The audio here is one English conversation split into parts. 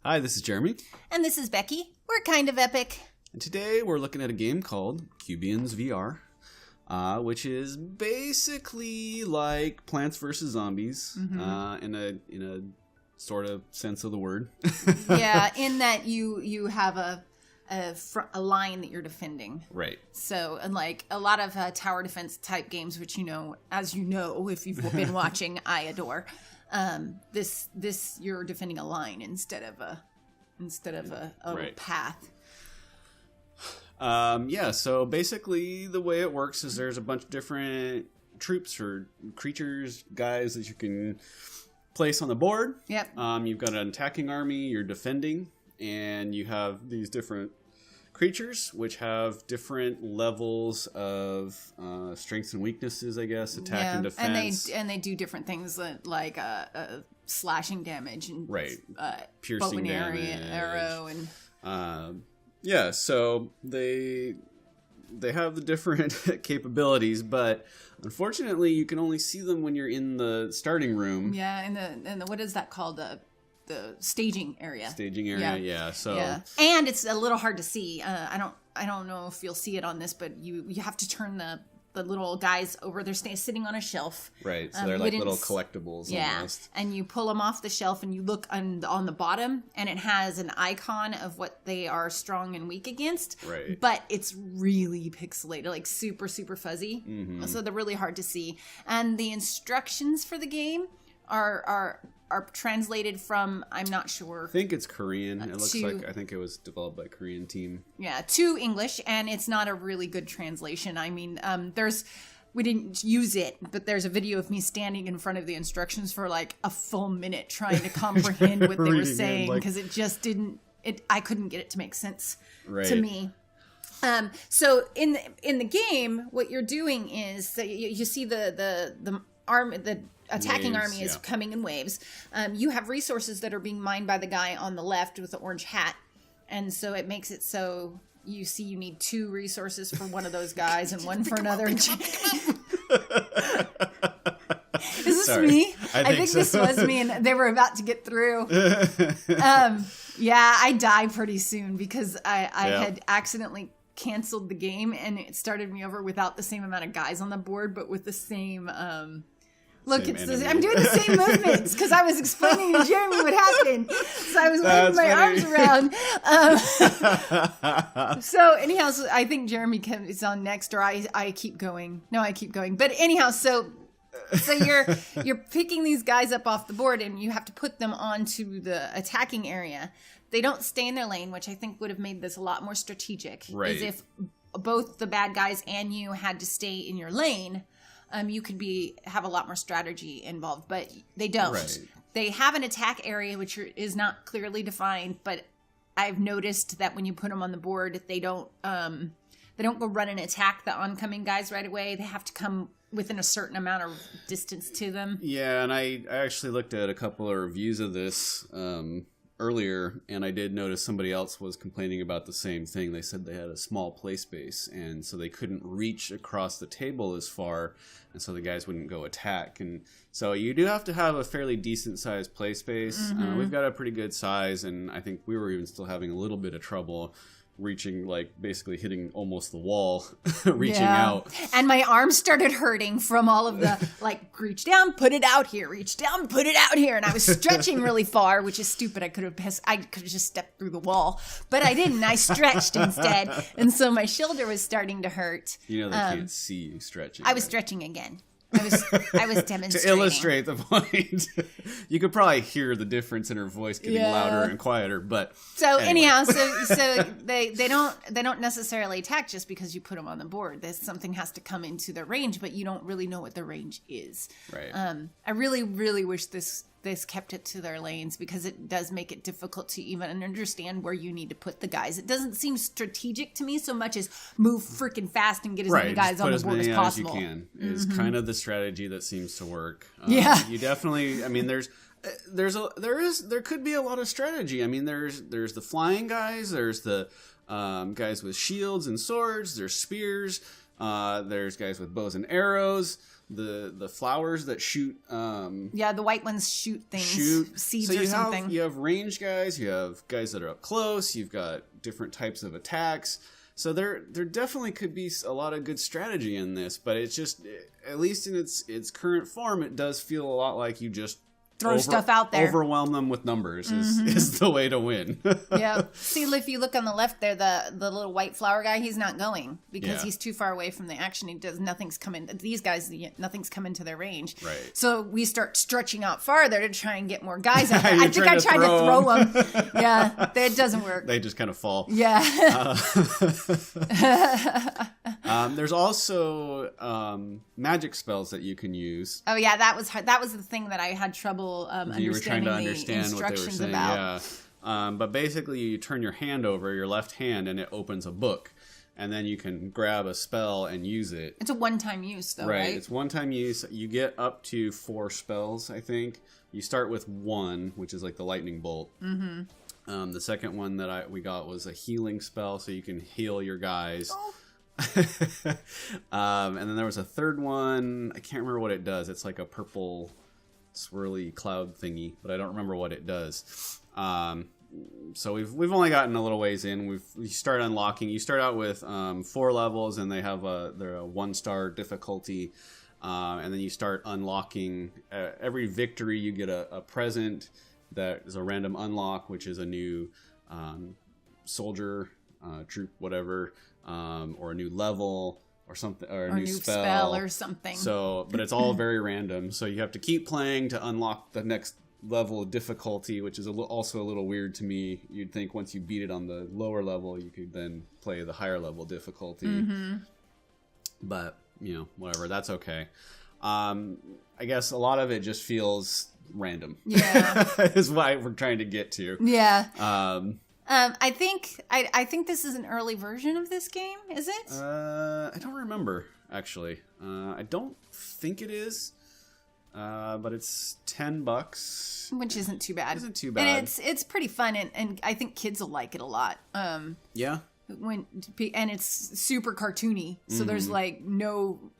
Hi, this is Jeremy. And this is Becky. We're kind of epic. And today we're looking at a game called Cubians VR, which is basically like Plants vs. Zombies in a sort of sense of the word. Yeah, in that you have a line that you're defending. Right. So, unlike a lot of tower defense type games, which as you know, if you've been watching, I adore. This you're defending a line instead of a right. path. So basically the way it works is there's a bunch of different troops or creatures, guys that you can place on the board. Yep. You've got an attacking army, you're defending, and you have these different creatures which have different levels of strengths and weaknesses, I guess, attack and defense. And they do different things like slashing damage and piercing bow and damage, arrow and so they have the different capabilities, but unfortunately you can only see them when you're in the starting room. Yeah, in the what is that called, the staging area. And it's a little hard to see. I don't know if you'll see it on this, but you have to turn the little guys over. They're sitting on a shelf. Right, so they're like little collectibles almost. And you pull them off the shelf and you look on the bottom and it has an icon of what they are strong and weak against. Right. But it's really pixelated, like super, super fuzzy. Mm-hmm. So they're really hard to see. And the instructions for the game are translated from, I'm not sure. I think it's Korean. It looks like, I think it was developed by a Korean team. Yeah, to English, and it's not a really good translation. I mean, we didn't use it, but there's a video of me standing in front of the instructions for like a full minute trying to comprehend what they were saying, because it just didn't, I couldn't get it to make sense to me. So in the game, what you're doing is that you see the attacking army is coming in waves. You have resources that are being mined by the guy on the left with the orange hat. And so it makes it so you see you need 2 resources for one of those guys and one for another. Is this me? I think this was me, and they were about to get through. I die pretty soon because I had accidentally canceled the game, and it started me over without the same amount of guys on the board, but with the same... Look, I'm doing the same movements because I was explaining to Jeremy what happened. So I was waving my arms around. So anyhow, I think Jeremy is on next, or I keep going. No, I keep going. But anyhow, so you're picking these guys up off the board, and you have to put them onto the attacking area. They don't stay in their lane, which I think would have made this a lot more strategic. Right. As if both the bad guys and you had to stay in your lane. You could have a lot more strategy involved, but they don't. Right. They have an attack area, which is not clearly defined, but I've noticed that when you put them on the board, they don't go run and attack the oncoming guys right away. They have to come within a certain amount of distance to them. Yeah, and I actually looked at a couple of reviews of this earlier, and I did notice somebody else was complaining about the same thing. They said they had a small play space, and so they couldn't reach across the table as far, and so the guys wouldn't go attack. And so you do have to have a fairly decent sized play space. Mm-hmm. We've got a pretty good size, and I think we were even still having a little bit of trouble reaching, like basically hitting almost the wall, reaching out. And my arms started hurting from all of the reach down, put it out here, reach down, put it out here. And I was stretching really far, which is stupid. I could have just stepped through the wall, but I didn't. I stretched instead. And so my shoulder was starting to hurt. They can't see you stretching. I was stretching again. I was demonstrating. To illustrate the point. You could probably hear the difference in her voice getting louder and quieter, but so anyhow, so they don't necessarily attack just because you put them on the board. Something has to come into their range, but you don't really know what their range is. Right. I really, really wish this kept it to their lanes, because it does make it difficult to even understand where you need to put the guys. It doesn't seem strategic to me so much as move freaking fast and get as many guys on the board as possible. As you can is kind of the strategy that seems to work. You definitely. I mean, there could be a lot of strategy. I mean, there's the flying guys. There's the guys with shields and swords. There's spears. There's guys with bows and arrows. The flowers that shoot. The white ones shoot things. Seeds so or something. You have range guys. You have guys that are up close. You've got different types of attacks. So there definitely could be a lot of good strategy in this, but it's just, at least in its current form, it does feel a lot like you just throw stuff out there. Overwhelm them with numbers is the way to win. Yeah. See, if you look on the left there, the little white flower guy, he's not going because he's too far away from the action. Nothing's coming. These guys, nothing's coming to their range. Right. So we start stretching out farther to try and get more guys out there. I think I tried to throw them. Yeah, it doesn't work. They just kind of fall. Yeah. There's also magic spells that you can use. Oh yeah, that was hard. That was the thing that I had trouble understanding. You were trying to understand the what they were instructions saying. about. Yeah. But basically, you turn your hand over, your left hand, and it opens a book, and then you can grab a spell and use it. It's a one-time use, though, right? It's one-time use. You get up to 4 spells, I think. You start with 1, which is like the lightning bolt. Mm-hmm. The second one that we got was a healing spell, so you can heal your guys. Oh. And then there was a third one. I can't remember what it does. It's like a purple swirly cloud thingy, but I don't remember what it does. So we've only gotten a little ways in. We start unlocking. You start out with 4 levels, and they're a 1-star difficulty. And then you start unlocking. Every victory, you get a present that is a random unlock, which is a new soldier, troop, whatever, or a new level. Or something, or a new spell or something. So, but it's all very random. So you have to keep playing to unlock the next level of difficulty, which is also a little weird to me. You'd think once you beat it on the lower level, you could then play the higher level difficulty. Mm-hmm. But whatever, that's okay. I guess a lot of it just feels random. Yeah, is why we're trying to get to. Yeah. I think this is an early version of this game, is it? I don't remember, actually. I don't think it is, but it's $10. Which isn't too bad. Isn't too bad. And it's pretty fun, and I think kids will like it a lot. Yeah. And it's super cartoony, so there's like no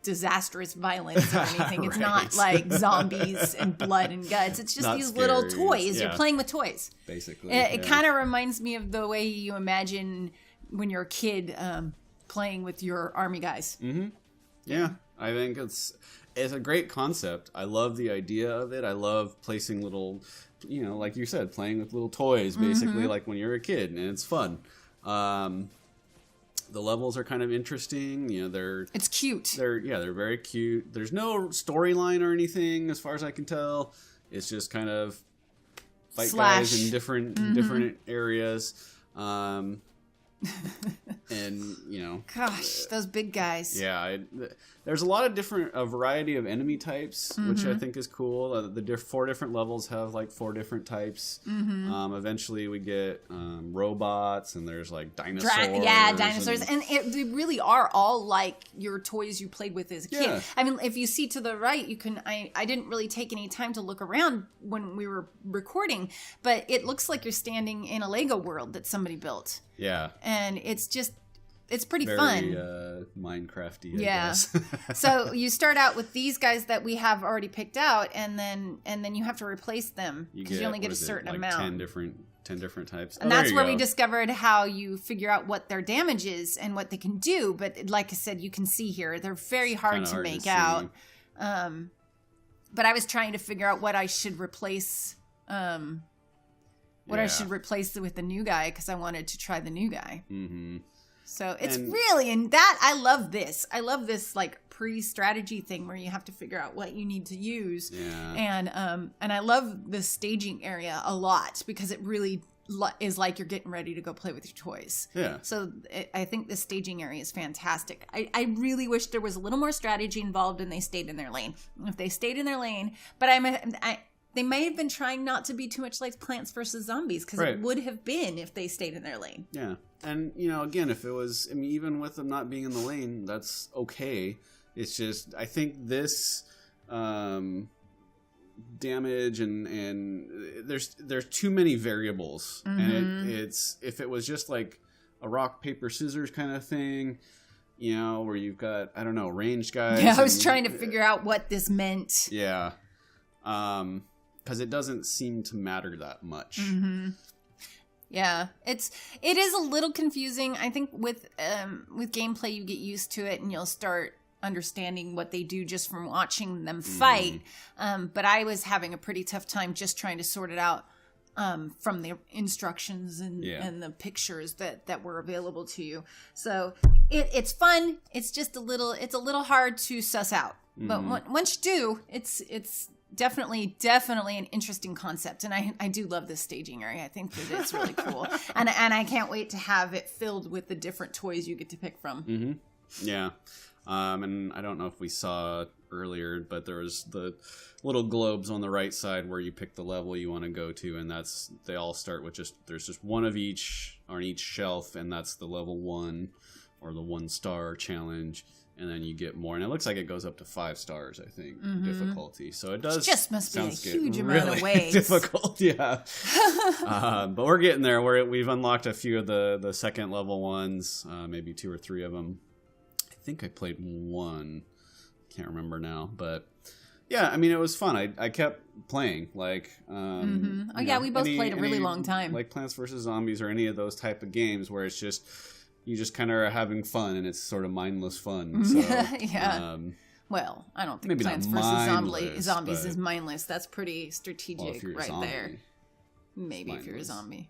disastrous violence or anything. It's not like zombies and blood and guts. It's just these little toys. Yeah. You're playing with toys. Basically. It kind of reminds me of the way you imagine when you're a kid playing with your army guys. Mm-hmm. Yeah. I think it's a great concept. I love the idea of it. I love placing little, like you said, playing with little toys, basically, like when you're a kid, and it's fun. The levels are kind of interesting. It's cute. They're very cute. There's no storyline or anything, as far as I can tell. It's just kind of fight guys in different areas. And gosh, those big guys. Yeah, there's a lot of a variety of enemy types, which I think is cool. The 4 different levels have like 4 different types. Eventually we get robots, and there's like dinosaurs. Dinosaurs, and they really are all like your toys you played with as a kid. Yeah. I mean, if you see to the right, you can. I didn't really take any time to look around when we were recording, but it looks like you're standing in a Lego world that somebody built. Yeah. And it's pretty fun. Minecrafty, I guess. Yeah. So you start out with these guys that we have already picked out, and then you have to replace them because you only get a certain amount. 10 different types. And that's where we discovered how you figure out what their damage is and what they can do. But like I said, you can see here, they're very hard to make out. But I was trying to figure out what I should replace. I should replace with the new guy, because I wanted to try the new guy. Mm-hmm. So it's I love this. I love this like pre-strategy thing where you have to figure out what you need to use. Yeah. And I love the staging area a lot, because it really is like you're getting ready to go play with your toys. Yeah. So I think the staging area is fantastic. I really wish there was a little more strategy involved and they stayed in their lane. If they stayed in their lane, but they may have been trying not to be too much like Plants vs. Zombies, because it would have been if they stayed in their lane. Yeah. And, again, if it was, even with them not being in the lane, that's okay. It's just, I think this damage and there's too many variables. Mm-hmm. And it's if it was just like a rock, paper, scissors kind of thing, you know, where you've got, I don't know, range guys. Yeah, I was trying to figure out what this meant. Yeah. Because it doesn't seem to matter that much. Mm-hmm. Yeah, it is a little confusing. I think with gameplay, you get used to it and you'll start understanding what they do just from watching them fight. But I was having a pretty tough time just trying to sort it out from the instructions and the pictures that were available to you. So it's fun. It's just a little hard to suss out. But once you do, it's definitely an interesting concept, and I do love this staging area. I think that it's really cool, and I can't wait to have it filled with the different toys you get to pick from. Yeah. And I don't know if we saw earlier, but there was the little globes on the right side where you pick the level you want to go to, and they all start with there's just one of each on each shelf, and that's the level 1 or the 1-star challenge. And then you get more, and it looks like it goes up to 5 stars, I think, difficulty. So it does. It just must be a huge amount of ways. Difficult, yeah. But we're getting there. We've unlocked a few of the second level ones, maybe 2 or 3 of them. I think I played 1. Can't remember now, but yeah, I mean, it was fun. I kept playing, like. Oh yeah, we both played a really long time. Like Plants vs. Zombies or any of those type of games where it's just. You just kind of are having fun, and it's sort of mindless fun. So, yeah. Well, I don't think Plants vs. Zombies is mindless. That's pretty strategic there. Maybe if you're a zombie.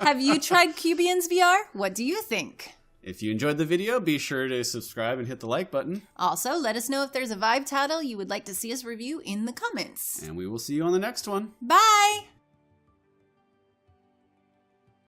Have you tried Cubians VR? What do you think? If you enjoyed the video, be sure to subscribe and hit the like button. Also, let us know if there's a Vive title you would like to see us review in the comments. And we will see you on the next one. Bye!